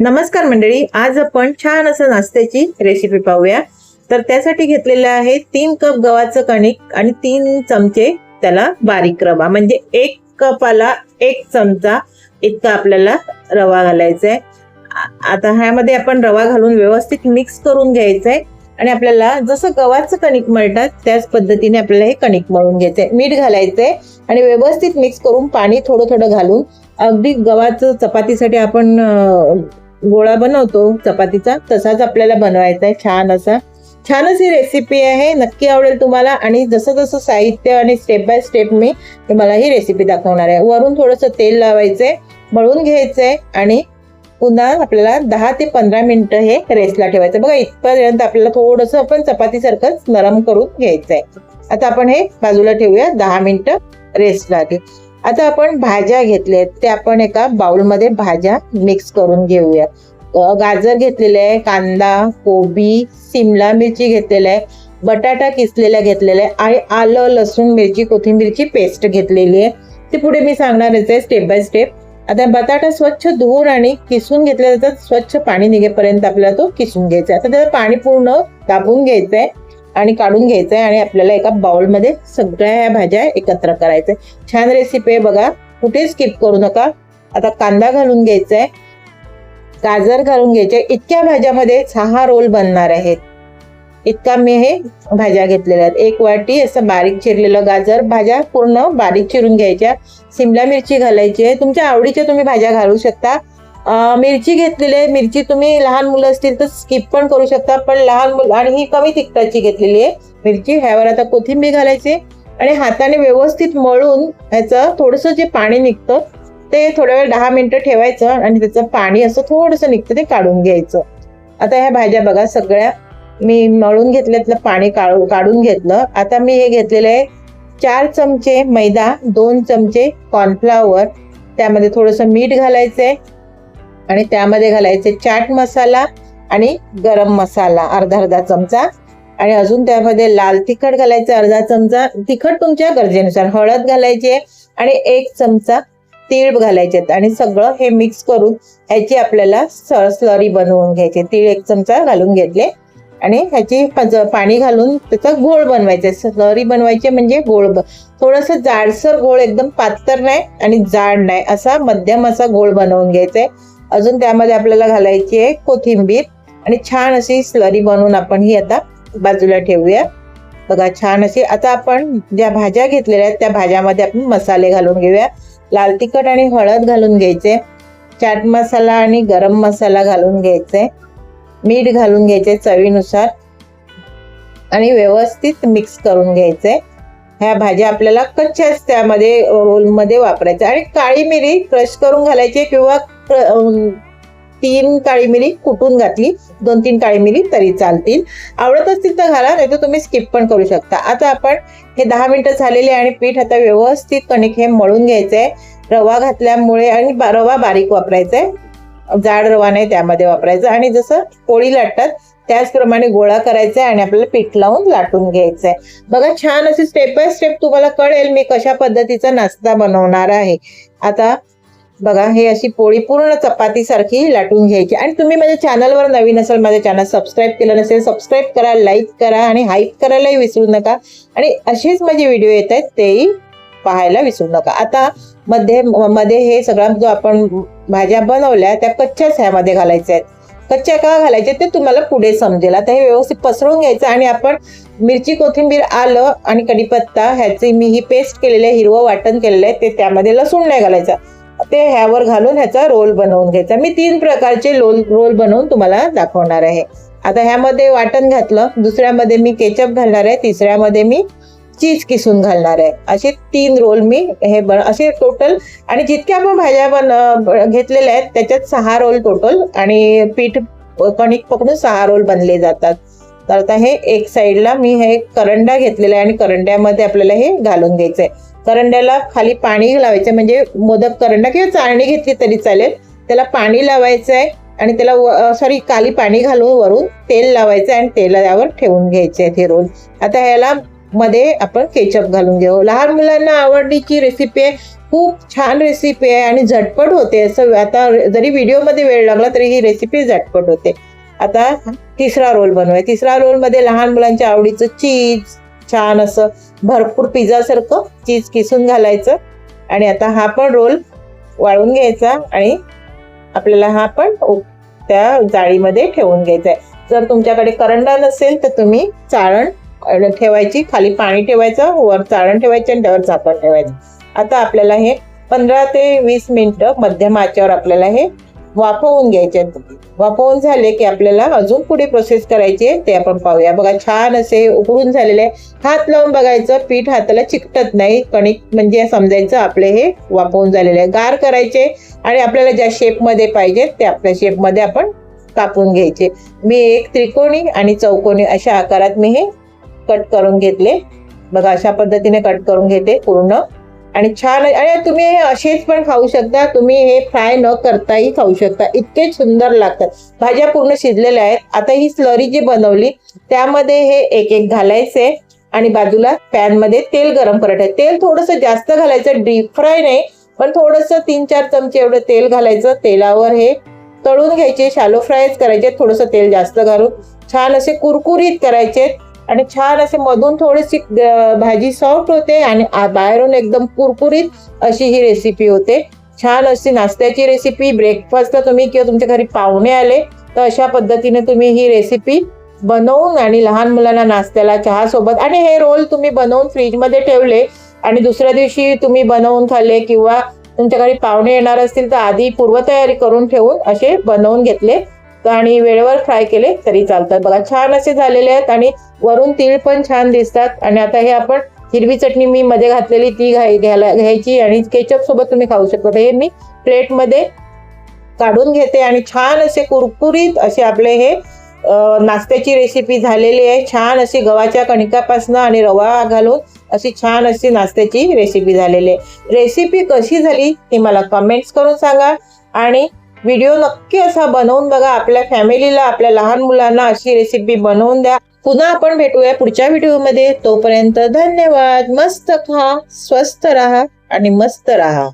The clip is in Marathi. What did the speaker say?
नमस्कार मंडळी, आज आपण छान असं नाश्त्याची रेसिपी पाहूया। तर त्यासाठी घेतलेले आहे 3 कप गव्हाचं कणिक आणि 3 चमचे त्याला बारीक रवा, म्हणजे 1 कपाला 1 चमचा इतका आपल्याला रवा घालायचा आहे। आता ह्यामध्ये आपण रवा घालून व्यवस्थित मिक्स करून घ्यायचं आहे आणि आपल्याला जसं गव्हाचं कणिक मळतात त्याच पद्धतीने आपल्याला हे कणिक मळून घ्यायचं आहे। मीठ घालायचंय आणि व्यवस्थित मिक्स करून पाणी थोडं थोडं घालून अगदी गव्हाचं चपातीसाठी आपण गोळा बनवतो चपातीचा तसाच आपल्याला बनवायचा आहे। छान अशी रेसिपी आहे, नक्की आवडेल तुम्हाला। आणि जसं जसं साहित्य आणि स्टेप बाय स्टेप मी तुम्हाला ही रेसिपी दाखवणार आहे। वरून थोडंसं तेल लावायचंय, मळून घ्यायचंय आणि पुन्हा आपल्याला 10 ते 15 मिनिटं हे रेस्टला ठेवायचं। बघा, इथपर्यंत आपल्याला थोडंसं आपण चपातीसारखंच नरम करून घ्यायचंय। आता आपण हे बाजूला ठेवूया 10 मिनिटं रेस्टला। आता आपण भाज्या घेतल्यात ते आपण एका बाउलमध्ये भाज्या मिक्स करून घेऊया। गाजर घेतलेले आहे, कांदा, कोबी, सिमला मिरची घेतलेला आहे, बटाटा किसलेला घेतलेला आहे आणि आलं, लसूण, मिरची, कोथिंबीरची पेस्ट घेतलेली आहे। ते पुढे मी सांगणारच आहे स्टेप बाय स्टेप। आता बटाटा स्वच्छ धुवून आणि किसून घेतल्या जातात, स्वच्छ पाणी निघेपर्यंत आपल्याला तो किसून घ्यायचा आहे। आता त्याचं पाणी पूर्ण दाबून घ्यायचंय आणि काढून घ्यायचंय आणि आपल्याला एका बाउलमध्ये सगळ्या ह्या भाज्या एकत्र करायच्या। छान रेसिपी आहे बघा, कुठे स्किप करू नका। आता कांदा घालून घ्यायचा आहे, गाजर घालून घ्यायचे। इतक्या भाज्यामध्ये 6 रोल बनणार आहेत। इतका मी हे भाज्या घेतलेल्या आहेत। 1 वाटी असं बारीक चिरलेलं गाजर, भाज्या पूर्ण बारीक चिरून घ्यायच्या। सिमला मिरची घालायची आहे, तुमच्या आवडीच्या तुम्ही भाज्या घालू शकता। मिरची घेतलेली आहे, मिरची तुम्ही लहान मुलं असतील तर स्किप पण करू शकता, पण लहान मुलं आणि ही कमी तिखटाची घेतलेली आहे मिरची। ह्यावर आता कोथिंबीर घालायची आणि हाताने व्यवस्थित मळून ह्याचं थोडंसं जे पाणी निघतं ते थोड्या वेळ 10 मिनिटं ठेवायचं आणि त्याचं पाणी असं थोडंसं निघतं ते काढून घ्यायचं। आता ह्या भाज्या बघा सगळ्या मी मळून घेतल्यातलं पाणी काढून घेतलं। आता मी हे घेतलेलं आहे 4 चमचे मैदा, 2 चमचे कॉर्नफ्लॉवर, त्यामध्ये थोडंसं मीठ घालायचंय आणि त्यामध्ये घालायचे चाट मसाला आणि गरम मसाला अर्धा चमचा आणि अजून त्यामध्ये लाल तिखट घालायचं अर्धा चमचा, तिखट तुमच्या गरजेनुसार, हळद घालायची आणि 1 चमचा तीळ घालायचे आणि सगळं हे मिक्स करून ह्याची आपल्याला स्लरी बनवून घ्यायची। तीळ 1 चमचा घालून घेतले आणि ह्याची पाणी घालून त्याचा गोळ बनवायचा। स्लरी बनवायची म्हणजे गोळ, थोडंसं जाडसर गोळ, एकदम पातळ नाही आणि जाड नाही, असा मध्यम असा गोळ बनवून घ्यायचा आहे। अजून त्यामध्ये आपल्याला घालायची आहे कोथिंबीर आणि छान अशी स्लरी बनवून आपण ही आता बाजूला ठेवूया। बघा छान अशी। आता आपण ज्या भाज्या घेतलेल्या आहेत त्या भाज्यामध्ये आपण मसाले घालून घेऊया। लाल तिखट आणि हळद घालून घ्यायचे, चाट मसाला आणि गरम मसाला घालून घ्यायचे, मीठ घालून घ्यायचे चवीनुसार आणि व्यवस्थित मिक्स करून घ्यायचे। ह्या भाज्या आपल्याला कच्च्याच त्यामध्ये रोलमध्ये वापरायच्या आणि काळी मिरी क्रश करून घालायची किंवा 3 काळी मिरी कुटून घातली, 2-3 काळी मिरी तरी चालतील, आवडत असतील तर घाला, नाही तर तुम्ही स्किप पण करू शकता। आता आपण हे 10 मिनिटं झालेले आणि पीठ आता व्यवस्थित कणिक हे मळून घ्यायचंय। रवा घातल्यामुळे आणि रवा बारीक वापरायचा आहे, जाड रवा नाही त्यामध्ये वापरायचा। आणि जसं पोळी लाटतात त्याचप्रमाणे गोळा करायचा आणि आपल्याला पीठ लावून लाटून घ्यायचंय। बघा छान अशी स्टेप बाय स्टेप तुम्हाला कळेल मी कशा पद्धतीचा नाश्ता बनवणार आहे। आता बघा हे अशी पोळी पूर्ण चपाती सारखी लाटून घ्यायची। आणि तुम्ही माझ्या चॅनलवर नवीन असाल, माझ्या चॅनल सबस्क्राईब केलं नसेल, सबस्क्राईब करा, लाईक करा आणि हाईप करायलाही विसरू नका। आणि असेच माझे व्हिडिओ येत आहेत तेही पाहायला विसरू नका। आता मध्ये हे सगळं जो आपण भाज्या बनवल्या त्या कच्च्याच ह्यामध्ये घालायच्या आहेत। कच्च्या का घालायच्या ते तुम्हाला पुढे समजेल। आता हे व्यवस्थित पसरवून घ्यायचं आणि आपण मिरची, कोथिंबीर, आलं आणि कढीपत्ता ह्याची मी ही पेस्ट केलेलं आहे, हिरवं वाटण केलेलं आहे, ते त्यामध्ये लसूण नाही घालायचं, ते ह्यावर घालून ह्याचा रोल बनवून घ्यायचा। मी 3 प्रकारचे रोल बनवून तुम्हाला दाखवणार आहे। आता ह्यामध्ये वाटण घातलं, दुसऱ्यामध्ये मी केचप घालणार आहे, तिसऱ्यामध्ये मी चीज किसून घालणार आहे। असे 3 रोल मी हे असे टोटल, आणि जितक्या आपण भाज्या घेतलेल्या आहेत त्याच्यात 6 रोल टोटल आणि पीठ कणिक पकडून 6 रोल बनले जातात। तर आता हे एक साईडला मी हे करंडा घेतलेला आहे आणि करंड्यामध्ये आपल्याला हे घालून घ्यायचंय। करंड्याला खाली पाणी लावायचं, म्हणजे मोदक करंडा किंवा चाळणी घेतली तरी चालेल, त्याला पाणी लावायचं आहे आणि त्याला खाली पाणी घालून वरून तेल लावायचं आणि तेलावर ठेवून घ्यायचे हे रोल। आता ह्याला मध्ये आपण केचप घालून घेऊ. लहान मुलांना आवडीची रेसिपी आहे, खूप छान रेसिपी आहे आणि झटपट होते. असं आता जरी व्हिडिओमध्ये वेळ लागला तरी ही रेसिपी झटपट होते. आता तिसरा रोल बनवूया. तिसरा रोलमध्ये लहान मुलांच्या आवडीचं चीज, छान असं भरपूर पिझ्झासारखं चीज किसून घालायचं आणि आता हा पण रोल वाळून घ्यायचा आणि आपल्याला हा पण त्या जाळीमध्ये ठेवून घ्यायचा आहे. जर तुमच्याकडे करंडा नसेल तर तुम्ही चाळण ठेवायची, खाली पाणी ठेवायचं, वर चाळण ठेवायची आणि त्यावर झाकण ठेवायचं. आता आपल्याला हे 15 ते 20 मिनिटं मध्यम आचेवर आपल्याला हे वाफवून घ्यायचे. वाफवून झाले की आपल्याला अजून पुढे प्रोसेस करायची आहे ते आपण पाहूया. बघा छान असे उकळून झालेले, हात लावून बघायचं, पीठ हाताला चिकटत नाही, कणिक म्हणजे समजायचं आपले हे वाफवून झालेले. गार करायचे आणि आपल्याला ज्या शेपमध्ये पाहिजे ते आपल्या शेपमध्ये आपण कापून घ्यायचे. मी एक त्रिकोणी आणि चौकोनी अशा आकारात मी हे कट करून घेतले. बघा अशा पद्धतीने कट करून घेते पूर्ण आणि छान. आणि तुम्ही हे असेच पण खाऊ शकता, तुम्ही हे फ्राय न करताही खाऊ शकता, इतके सुंदर लागतात. भाज्या पूर्ण शिजलेल्या आहेत. आता ही स्लरी जी बनवली त्यामध्ये हे एक एक घालायचे आणि बाजूला पॅनमध्ये तेल गरम करायचं. तेल थोडंसं जास्त घालायचं, डीप फ्राय नाही पण थोडंसं 3-4 चमचे एवढं तेल घालायचं. तेलावर हे तळून घ्यायचे, शालो फ्रायच करायचे, थोडंसं तेल जास्त घालून छान असे कुरकुरीत करायचे आणि छान असे मधून थोडीशी भाजी सॉफ्ट होते आणि बाहेरून एकदम कुरकुरीत अशी ही रेसिपी होते. छान अशी नाश्त्याची रेसिपी, ब्रेकफास्टला तुम्ही किंवा तुमच्या घरी पाहुणे आले तर अशा पद्धतीने तुम्ही ही रेसिपी बनवून आणि लहान मुलांना नाश्त्याला चहासोबत, आणि हे रोल तुम्ही बनवून फ्रीजमध्ये ठेवले आणि दुसऱ्या दिवशी तुम्ही बनवून खाल्ले किंवा तुमच्या घरी पाहुणे येणार असतील तर आधी पूर्वतयारी करून ठेवून असे बनवून घेतले आणि वेळेवर फ्राय केले तरी चालतात. बघा छान असे झालेले आहेत आणि वरून तीळ पण छान दिसतात. आणि आता हे आपण हिरवी चटणी मी मध्ये घातलेली ती घ्यायची आणि केचप सोबत तुम्ही खाऊ शकता. हे मी प्लेटमध्ये काढून घेते आणि छान असे कुरकुरीत असे आपले हे नाश्त्याची रेसिपी झालेली आहे. छान अशी गव्हाच्या कणिकापासून आणि रवा घालून अशी छान अशी नाश्त्याची रेसिपी झालेली आहे. रेसिपी कशी झाली ती मला कमेंट्स करून सांगा आणि व्हिडिओ नक्की असा बनवून बघा. आपल्या फॅमिलीला, आपल्या लहान मुलांना अशी रेसिपी बनवून द्या. पुन्हा आपण भेटूया पुढच्या व्हिडिओमध्ये. तोपर्यंत धन्यवाद. मस्त खा, स्वस्त राहा आणि मस्त राहा.